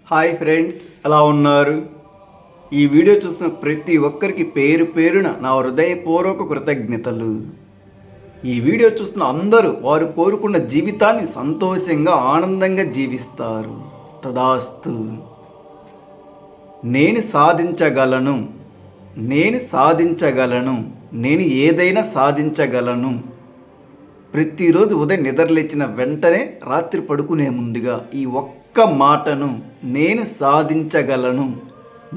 Hi friends, ఎలా ఉన్నారు? ఈ వీడియో చూసిన ప్రతి ఒక్కరికి పేరు పేరున నా హృదయపూర్వక కృతజ్ఞతలు. ఈ వీడియో చూస్తున్న అందరూ వారు కోరుకున్న జీవితాన్ని సంతోషంగా ఆనందంగా జీవిస్తారు. తదాస్తు. నేను సాధించగలను, నేను సాధించగలను, నేను ఏదైనా సాధించగలను. ప్రతిరోజు ఉదయం నిద్రలేచిన వెంటనే రాత్రి పడుకునే ముందుగా ఈ ఒక్క మాటను, నేను సాధించగలను,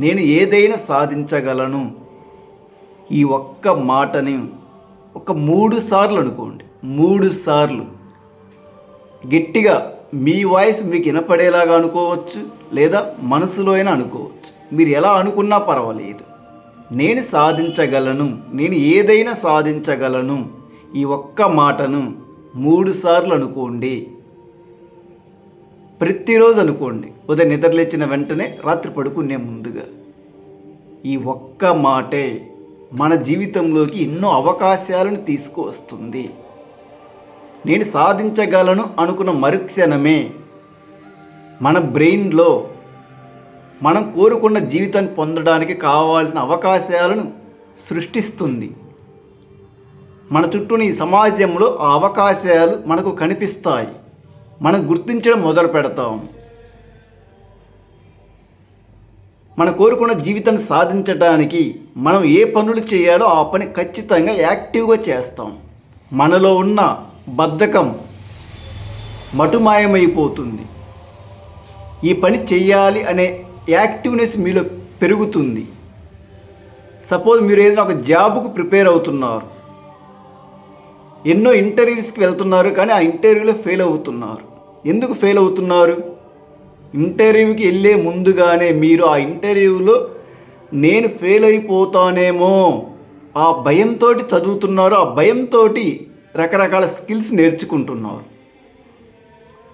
నేను ఏదైనా సాధించగలను, ఈ ఒక్క మాటని ఒక 3 సార్లు అనుకోండి. 3 సార్లు గట్టిగా మీ వాయిస్ మీకు వినపడేలాగా అనుకోవచ్చు, లేదా మనసులో అయినా అనుకోవచ్చు. మీరు ఎలా అనుకున్నా పర్వాలేదు. నేను సాధించగలను, నేను ఏదైనా సాధించగలను, ఈ ఒక్క మాటను 3 సార్లు అనుకోండి. ప్రతిరోజు అనుకోండి. ఉదయం నిద్రలేచిన వెంటనే రాత్రి పడుకునే ముందుగా. ఈ ఒక్క మాటే మన జీవితంలోకి ఎన్నో అవకాశాలను తీసుకువస్తుంది. నేను సాధించగలను అనుకున్న మరుక్షణమే మన బ్రెయిన్లో మనం కోరుకున్న జీవితాన్ని పొందడానికి కావాల్సిన అవకాశాలను సృష్టిస్తుంది. మన చుట్టూని ఈ సమాజంలో ఆ అవకాశాలు మనకు కనిపిస్తాయి. మనం గుర్తించడం మొదలు పెడతాం. మన కోరుకున్న జీవితాన్ని సాధించడానికి మనం ఏ పనులు చేయాలో ఆ పని ఖచ్చితంగా యాక్టివ్గా చేస్తాం. మనలో ఉన్న బద్ధకం మటుమాయమైపోతుంది. ఈ పని చేయాలి అనే యాక్టివ్నెస్ మీలో పెరుగుతుంది. సపోజ్ మీరు ఏదైనా ఒక జాబ్కు ప్రిపేర్ అవుతున్నారు, ఎన్నో ఇంటర్వ్యూస్కి వెళ్తున్నారు, కానీ ఆ ఇంటర్వ్యూలో ఫెయిల్ అవుతున్నారు. ఎందుకు ఫెయిల్ అవుతున్నారు? ఇంటర్వ్యూకి వెళ్ళే ముందుగానే మీరు ఆ ఇంటర్వ్యూలో నేను ఫెయిల్ అయిపోతానేమో ఆ భయంతో చదువుతున్నారు. ఆ భయంతో రకరకాల స్కిల్స్ నేర్చుకుంటున్నారు.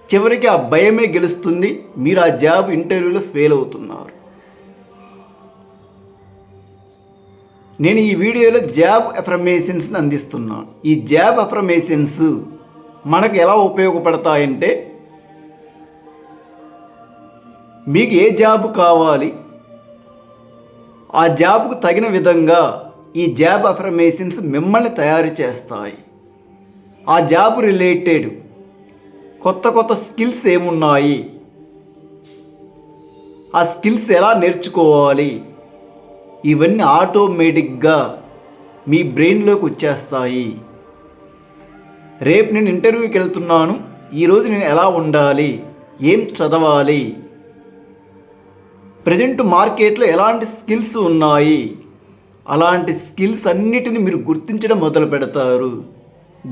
చివరికి ఆ భయమే గెలుస్తుంది. మీరు ఆ జాబ్ ఇంటర్వ్యూలో ఫెయిల్ అవుతున్నారు. నేను ఈ వీడియోలో జాబ్ అఫర్మేషన్స్ని అందిస్తున్నాను. ఈ జాబ్ అఫర్మేషన్స్ మనకు ఎలా ఉపయోగపడతాయంటే, మీకు ఏ జాబ్ కావాలి, ఆ జాబ్కు తగిన విధంగా ఈ జాబ్ అఫర్మేషన్స్ మిమ్మల్ని తయారు చేస్తాయి. ఆ జాబ్ రిలేటెడ్ కొత్త కొత్త స్కిల్స్ ఏమున్నాయి, ఆ స్కిల్స్ ఎలా నేర్చుకోవాలి, ఇవన్నీ ఆటోమేటిక్గా మీ బ్రెయిన్లోకి వచ్చేస్తాయి. రేపు నేను ఇంటర్వ్యూకి వెళ్తున్నాను, ఈరోజు నేను ఎలా ఉండాలి, ఏం చదవాలి, ప్రజెంట్ మార్కెట్లో ఎలాంటి స్కిల్స్ ఉన్నాయి, అలాంటి స్కిల్స్ అన్నిటిని మీరు గుర్తించడం మొదలు పెడతారు.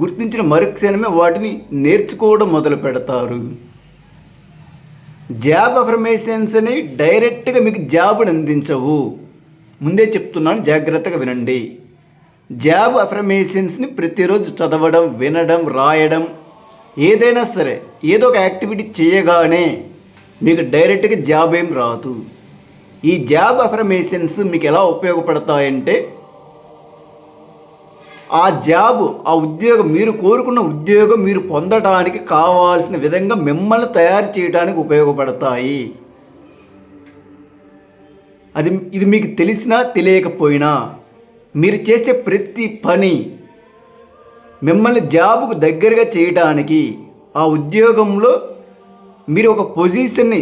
గుర్తించిన మరుక్షణమే వాటిని నేర్చుకోవడం మొదలు పెడతారు. జాబ్ అఫర్మేషన్స్ అని డైరెక్ట్గా మీకు జాబ్ని అందించవు. ముందే చెప్తున్నాను, జాగ్రత్తగా వినండి. జాబ్ అఫర్మేషన్స్ని ప్రతిరోజు చదవడం, వినడం, రాయడం, ఏదైనా సరే ఏదో ఒక యాక్టివిటీ చేయగానే మీకు డైరెక్ట్గా జాబ్ ఏం రాదు. ఈ జాబ్ అఫర్మేషన్స్ మీకు ఎలా ఉపయోగపడతాయంటే, ఆ జాబ్, ఆ ఉద్యోగం, మీరు కోరుకున్న ఉద్యోగం మీరు పొందడానికి కావాల్సిన విధంగా మిమ్మల్ని తయారు చేయడానికి ఉపయోగపడతాయి. ఇది మీకు తెలిసినా తెలియకపోయినా మీరు చేసే ప్రతి పని మిమ్మల్ని జాబుకు దగ్గరగా చేయడానికి, ఆ ఉద్యోగంలో మీరు ఒక పొజిషన్ని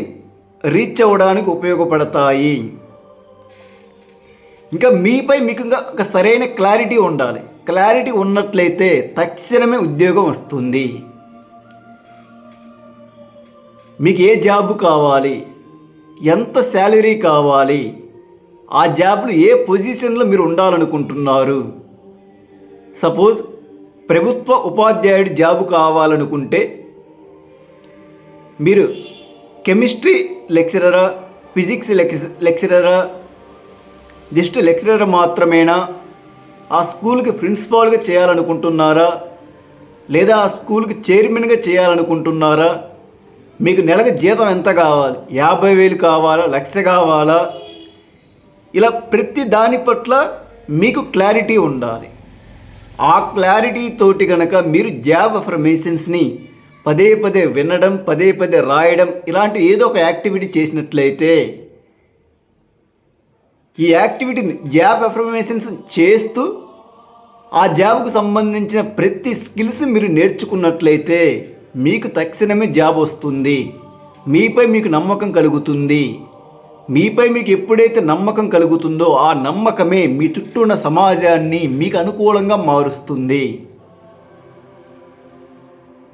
రీచ్ అవ్వడానికి ఉపయోగపడతాయి. ఇంకా మీపై మీకు ఇంకా ఒక సరైన క్లారిటీ ఉండాలి. క్లారిటీ ఉన్నట్లయితే తక్షణమే ఉద్యోగం వస్తుంది. మీకు ఏ జాబ్ కావాలి, ఎంత శాలరీ కావాలి, ఆ జాబ్లో ఏ పొజిషన్లో మీరు ఉండాలనుకుంటున్నారు. సపోజ్ ప్రభుత్వ ఉపాధ్యాయుడి జాబ్ కావాలనుకుంటే మీరు కెమిస్ట్రీ లెక్చరరా, ఫిజిక్స్ లెక్చరరా, జస్ట్ లెక్చరర్ మాత్రమేనా, ఆ స్కూల్కి ప్రిన్సిపాల్గా చేయాలనుకుంటున్నారా, లేదా ఆ స్కూల్కి చైర్మన్గా చేయాలనుకుంటున్నారా, మీకు నెలకు జీతం ఎంత కావాలి, 50,000 కావాలా, 1,00,000 కావాలా, ఇలా ప్రతి దాని పట్ల మీకు క్లారిటీ ఉండాలి. ఆ క్లారిటీ తోటి కనుక మీరు జాబ్ అఫర్మేషన్స్ని పదే పదే వినడం, పదే పదే రాయడం, ఇలాంటి ఏదో ఒక యాక్టివిటీ చేసినట్లయితే ఈ యాక్టివిటీని జాబ్ అఫర్మేషన్స్ చేస్తూ ఆ జాబ్కు సంబంధించిన ప్రతి స్కిల్స్ మీరు నేర్చుకున్నట్లయితే మీకు తక్షణమే జాబ్ వస్తుంది. మీపై మీకు నమ్మకం కలుగుతుంది. మీపై మీకు ఎప్పుడైతే నమ్మకం కలుగుతుందో ఆ నమ్మకమే మీ చుట్టూ ఉన్న సమాజాన్ని మీకు అనుకూలంగా మారుస్తుంది.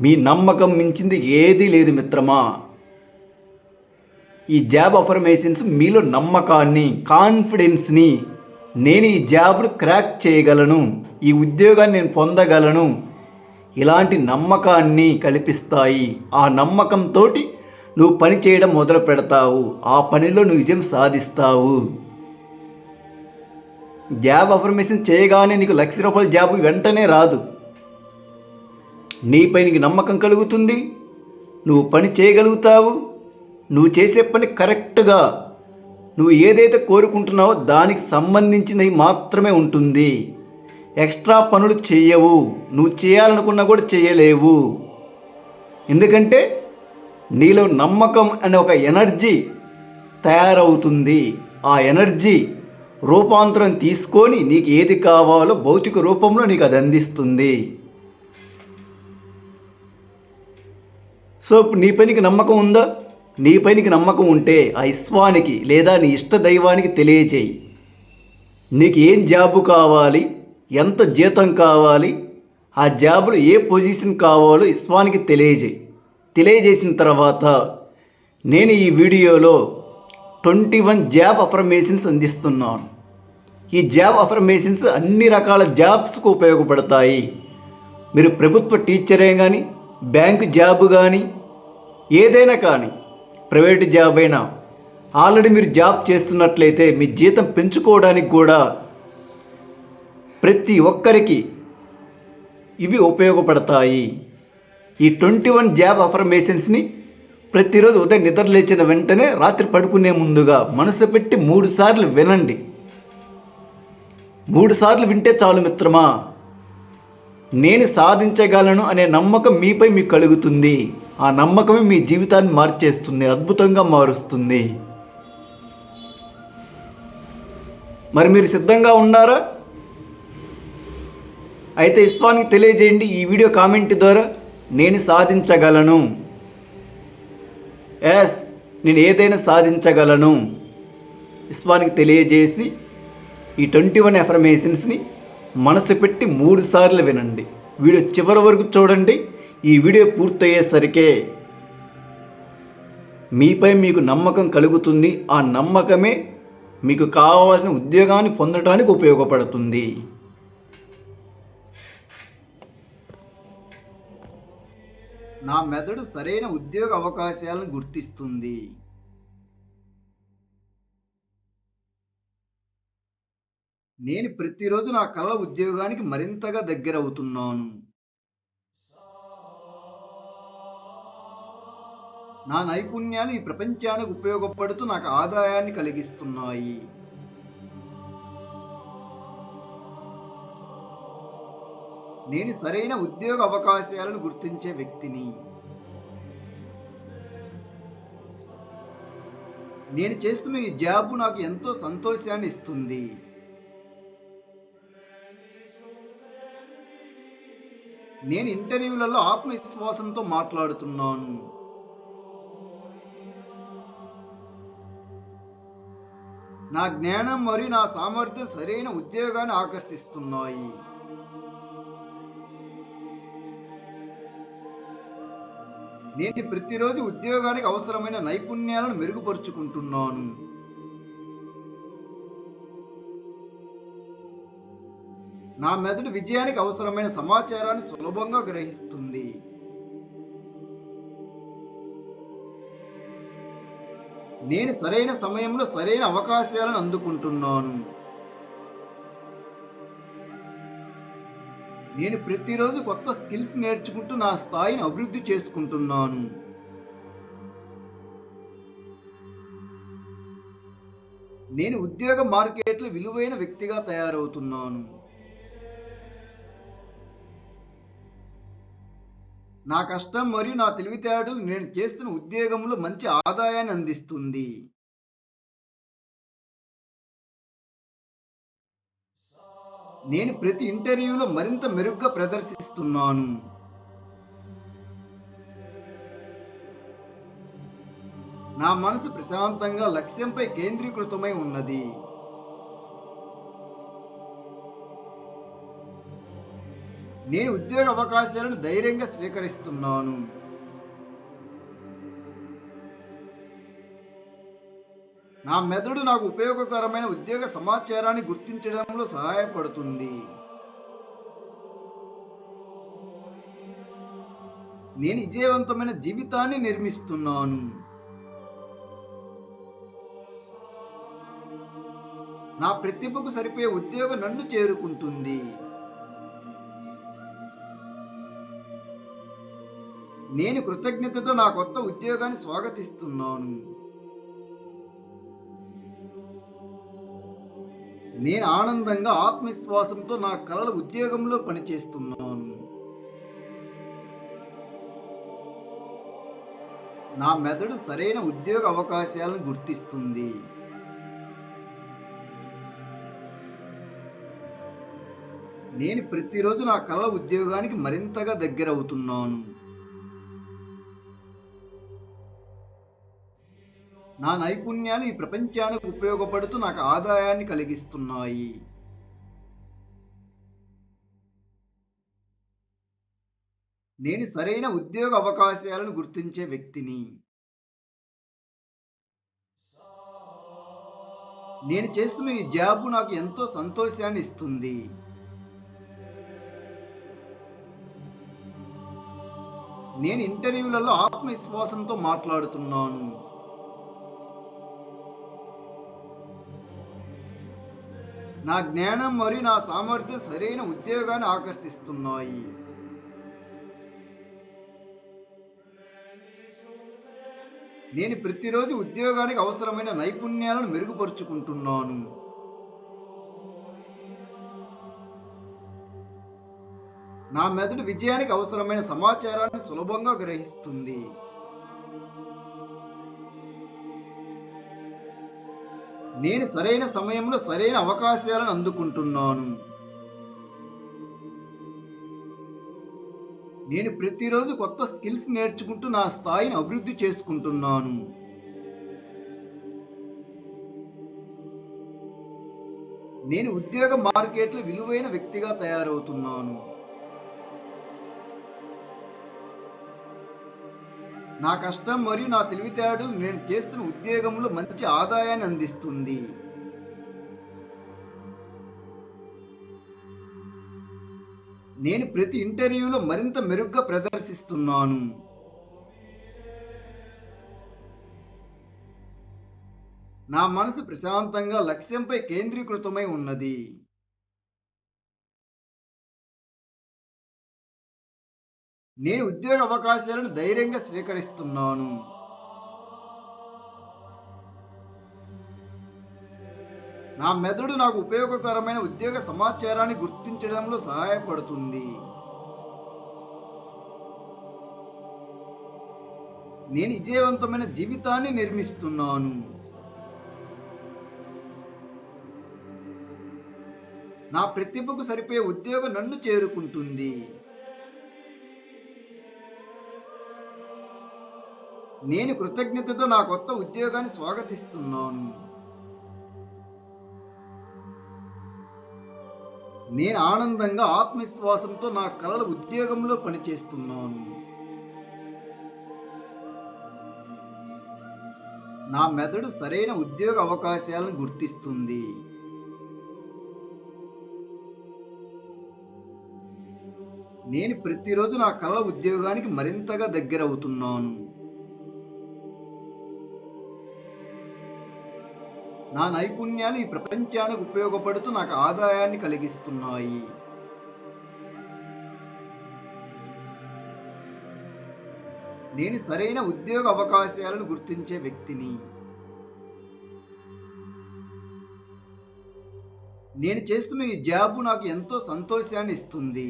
మీ నమ్మకం మించింది ఏదీ లేదు మిత్రమా. ఈ జాబ్ అఫర్మేషన్స్ మీలో నమ్మకాన్ని, కాన్ఫిడెన్స్ని, నేను ఈ జాబ్ను క్రాక్ చేయగలను, ఈ ఉద్యోగాన్ని నేను పొందగలను, ఇలాంటి నమ్మకాన్ని కల్పిస్తాయి. ఆ నమ్మకంతో నువ్వు పని చేయడం మొదలు పెడతావు. ఆ పనిలో నువ్వు విజయం సాధిస్తావు. జాబ్ అఫర్మేషన్ చేయగానే నీకు ₹1,00,000 జాబ్ వెంటనే రాదు. నీపై నీకు నమ్మకం కలుగుతుంది. నువ్వు పని చేయగలుగుతావు. నువ్వు చేసే పని కరెక్ట్గా నువ్వు ఏదైతే కోరుకుంటున్నావో దానికి సంబంధించినవి మాత్రమే ఉంటుంది. ఎక్స్ట్రా పనులు చేయవు. నువ్వు చేయాలనుకున్నా కూడా చేయలేవు. ఎందుకంటే నీలో నమ్మకం అనే ఒక ఎనర్జీ తయారవుతుంది. ఆ ఎనర్జీ రూపాంతరం తీసుకొని నీకు ఏది కావాలో భౌతిక రూపంలో నీకు అది అందిస్తుంది. సో నీపై నీకు నమ్మకం ఉందా? నీపై నీకు నమ్మకం ఉంటే ఆ విశ్వానికి లేదా నీ ఇష్ట దైవానికి తెలియజేయి. నీకు ఏం జాబు కావాలి, ఎంత జీతం కావాలి, ఆ జాబులో ఏ పొజిషన్ కావాలో విశ్వానికి తెలియజేయి. తెలియజేసిన తర్వాత నేను ఈ వీడియోలో 21 జాబ్ అఫర్మేషన్స్ అందిస్తున్నాను. ఈ జాబ్ అఫర్మేషన్స్ అన్ని రకాల జాబ్స్కు ఉపయోగపడతాయి. మీరు ప్రభుత్వ టీచరే కానీ, బ్యాంకు జాబ్ కానీ, ఏదైనా కానీ, ప్రైవేటు జాబ్ అయినా, ఆల్రెడీ మీరు జాబ్ చేస్తున్నట్లయితే మీ జీతం పెంచుకోవడానికి కూడా ప్రతి ఒక్కరికి ఇవి ఉపయోగపడతాయి. ఈ 21 జాబ్ అఫర్మేషన్స్ని ప్రతిరోజు ఉదయం నిద్ర లేచిన వెంటనే రాత్రి పడుకునే ముందుగా మనసు పెట్టి 3 సార్లు వినండి. 3 సార్లు వింటే చాలు మిత్రమా. నేను సాధించగలను అనే నమ్మకం మీపై మీకు కలుగుతుంది. ఆ నమ్మకమే మీ జీవితాన్ని మార్చేస్తుంది, అద్భుతంగా మారుస్తుంది. మరి మీరు సిద్ధంగా ఉన్నారా? అయితే విశ్వానికి తెలియజేయండి ఈ వీడియో కామెంట్ ద్వారా. నేను సాధించగలను, ఎస్ నేను ఏదైనా సాధించగలను విశ్వానికి తెలియజేసి ఈ 21 అఫర్మేషన్స్ని మనసు పెట్టి 3 సార్లు వినండి. వీడియో చివరి వరకు చూడండి. ఈ వీడియో పూర్తయ్యేసరికే మీపై మీకు నమ్మకం కలుగుతుంది. ఆ నమ్మకమే మీకు కావాల్సిన ఉద్యోగాన్ని పొందడానికి ఉపయోగపడుతుంది. నా మెదడు సరైన ఉద్యోగ అవకాశాలను గుర్తిస్తుంది. నేను ప్రతిరోజు నా కళ ఉద్యోగానికి మరింతగా దగ్గరవుతున్నాను. నా నైపుణ్యాలు ఈ ప్రపంచానికి ఉపయోగపడుతూ నాకు ఆదాయాన్ని కలిగిస్తున్నాయి. నేను సరైన ఉద్యోగ అవకాశాలను గుర్తించే వ్యక్తిని. నేను చేస్తున్న ఈ జాబ్ నాకు ఎంతో సంతోషాన్ని ఇస్తుంది. నేను ఇంటర్వ్యూలలో ఆత్మవిశ్వాసంతో మాట్లాడుతున్నాను. నా జ్ఞానం మరియు నా సామర్థ్యం సరైన ఉద్యోగాన్ని ఆకర్షిస్తున్నాయి. నేను ప్రతిరోజు ఉద్యోగానికి అవసరమైన నైపుణ్యాలను మెరుగుపరుచుకుంటున్నాను. నా మెదడు విజయానికి అవసరమైన సమాచారాన్ని సులభంగా గ్రహిస్తుంది. నేను సరైన సమయంలో సరైన అవకాశాలను అందుకుంటున్నాను. నేను ప్రతిరోజు కొత్త స్కిల్స్ నేర్చుకుంటూ నా స్థాయిని అభివృద్ధి చేసుకుంటున్నాను. నేను ఉద్యోగ మార్కెట్లో విలువైన వ్యక్తిగా తయారవుతున్నాను. నా కష్టం మరియు నా తెలివితేటలు నేను చేస్తున్న ఉద్యోగంలో మంచి ఆదాయాన్ని అందిస్తుంది. నేను ప్రతి ఇంటర్వ్యూలో మరింత మెరుగ్గా ప్రదర్శిస్తున్నాను. నా మనసు ప్రశాంతంగా లక్ష్యంపై కేంద్రీకృతమై ఉన్నది. నేను ఉద్యోగ అవకాశాలను ధైర్యంగా స్వీకరిస్తున్నాను. నా మెదడు నాకు ఉపయోగకరమైన ఉద్యోగ సమాచారాన్ని గుర్తించడంలో సహాయపడుతుంది. నేను విజయవంతమైన జీవితాన్ని నిర్మిస్తున్నాను. నా ప్రతిభకు సరిపోయే ఉద్యోగం నన్ను చేరుకుంటుంది. నేను కృతజ్ఞతతో నా కొత్త ఉద్యోగాన్ని స్వాగతిస్తున్నాను. నేను ఆనందంగా ఆత్మవిశ్వాసంతో నా కలల ఉద్యోగంలో పనిచేస్తున్నాను. నా మెదడు సరైన ఉద్యోగ అవకాశాలను గుర్తిస్తుంది. నేను ప్రతిరోజు నా కలల ఉద్యోగానికి మరింతగా దగ్గరవుతున్నాను. నా నైపుణ్యాలు ఈ ప్రపంచానికి ఉపయోగపడుతూ నాకు ఆదాయాన్ని కలిగిస్తున్నాయి. నేను సరైన ఉద్యోగ అవకాశాలను గుర్తించే వ్యక్తిని. నేను చేస్తున్న ఈ జాబ్ నాకు ఎంతో సంతోషాన్ని ఇస్తుంది. నేను ఇంటర్వ్యూలలో ఆత్మవిశ్వాసంతో మాట్లాడుతున్నాను. నా జ్ఞానం మరియు నా సామర్థ్యం సరైన ఉద్యోగాన్ని ఆకర్షిస్తున్నాయి. నేను ప్రతిరోజు ఉద్యోగానికి అవసరమైన నైపుణ్యాలను మెరుగుపరుచుకుంటున్నాను. నా మెదడు విజయానికి అవసరమైన సమాచారాన్ని సులభంగా గ్రహిస్తుంది. నేను సరైన సమయంలో సరైన అవకాశాలను అందుకుంటున్నాను. నేను ప్రతిరోజు కొత్త స్కిల్స్ నేర్చుకుంటూ నా స్థాయిని అభివృద్ధి చేసుకుంటున్నాను. నేను ఉద్యోగ మార్కెట్లో విలువైన వ్యక్తిగా తయారవుతున్నాను. నా కష్టం మరియు నా తెలివితేటలు నేను చేస్తున్న ఉద్యోగంలో మంచి ఆదాయాన్ని అందిస్తుంది. నేను ప్రతి ఇంటర్వ్యూలో మరింత మెరుగ్గా ప్రదర్శిస్తున్నాను. నా మనసు ప్రశాంతంగా లక్ష్యంపై కేంద్రీకృతమై ఉన్నది. నేను ఉద్యోగ అవకాశాలను ధైర్యంగా స్వీకరిస్తున్నాను. నా మెదడు నాకు ఉపయోగకరమైన ఉద్యోగ సమాచారాన్ని గుర్తించడంలో సహాయపడుతుంది. నేను విజయవంతమైన జీవితాన్ని నిర్మిస్తున్నాను. నా ప్రతిభకు సరిపోయే ఉద్యోగం నన్ను చేరుకుంటుంది. నేను కృతజ్ఞతతో నా కొత్త ఉద్యోగాన్ని స్వాగతిస్తున్నాను. నేను ఆనందంగా ఆత్మవిశ్వాసంతో నా కలల ఉద్యోగంలో పనిచేస్తున్నాను. నా మెదడు సరైన ఉద్యోగ అవకాశాలను గుర్తిస్తుంది. నేను ప్రతిరోజు నా కలల ఉద్యోగానికి మరింతగా దగ్గరవుతున్నాను. నా నైపుణ్యాలు ఈ ప్రపంచానికి ఉపయోగపడుతూ నాకు ఆదాయాన్ని కలిగిస్తున్నాయి. నేను సరైన ఉద్యోగ అవకాశాలను గుర్తించే వ్యక్తిని. నేను చేస్తున్న ఈ జాబ్ నాకు ఎంతో సంతోషాన్ని ఇస్తుంది.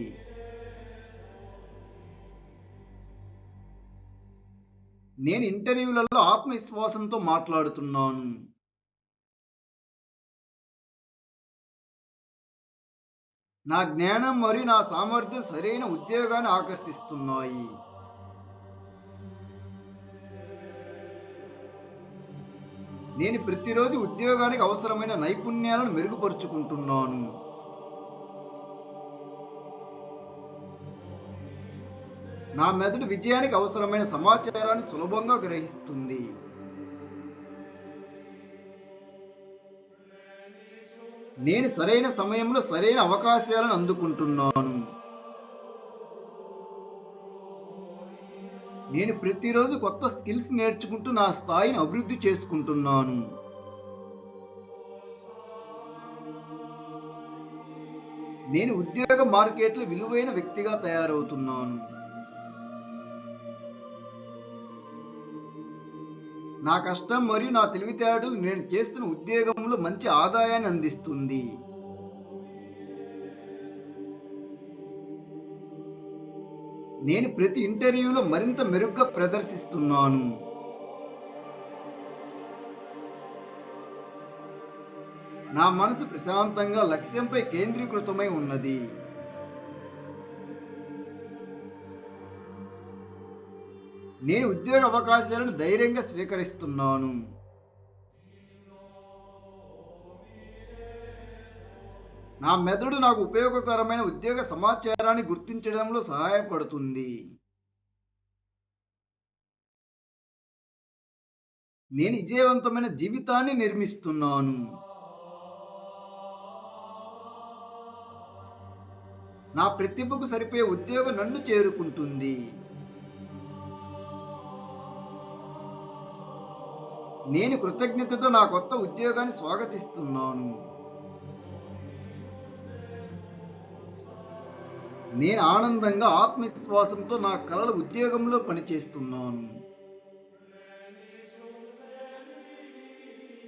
నేను ఇంటర్వ్యూలలో ఆత్మవిశ్వాసంతో మాట్లాడుతున్నాను. నా జ్ఞానం మరియు నా సామర్థ్యం సరైన ఉద్యోగాన్ని ఆకర్షిస్తున్నాయి. నేను ప్రతిరోజు ఉద్యోగానికి అవసరమైన నైపుణ్యాలను మెరుగుపరుచుకుంటున్నాను. నా మెదడు విజయానికి అవసరమైన సమాచారాన్ని సులభంగా గ్రహిస్తుంది. నేను సరైన సమయంలో సరైన అవకాశాలను అందుకుంటున్నాను. నేను ప్రతిరోజు కొత్త స్కిల్స్ నేర్చుకుంటూ నా స్థాయిని అభివృద్ధి చేసుకుంటున్నాను. నేను ఉద్యోగ మార్కెట్లో విలువైన వ్యక్తిగా తయారవుతున్నాను. నా కష్టం మరియు నా తెలివితేటలు నేను చేస్తున్న ఉద్యోగంలో మంచి ఆదాయాన్ని అందిస్తుంది. నేను ప్రతి ఇంటర్వ్యూలో మరింత మెరుగ్గా ప్రదర్శిస్తున్నాను. నా మనసు ప్రశాంతంగా లక్ష్యంపై కేంద్రీకృతమై ఉన్నది. నేను ఉద్యోగ అవకాశాలను ధైర్యంగా స్వీకరిస్తున్నాను. నా మెదడు నాకు ఉపయోగకరమైన ఉద్యోగ సమాచారాన్ని గుర్తించడంలో సహాయపడుతుంది. నేను విజయవంతమైన జీవితాన్ని నిర్మిస్తున్నాను. నా ప్రతిభకు సరిపోయే ఉద్యోగం నన్ను చేరుకుంటుంది. నేను కృతజ్ఞతతో నా కొత్త ఉద్యోగాన్ని స్వాగతిస్తున్నాను. నేను ఆనందంగా ఆత్మవిశ్వాసంతో నా కలల ఉద్యోగంలో పనిచేస్తున్నాను.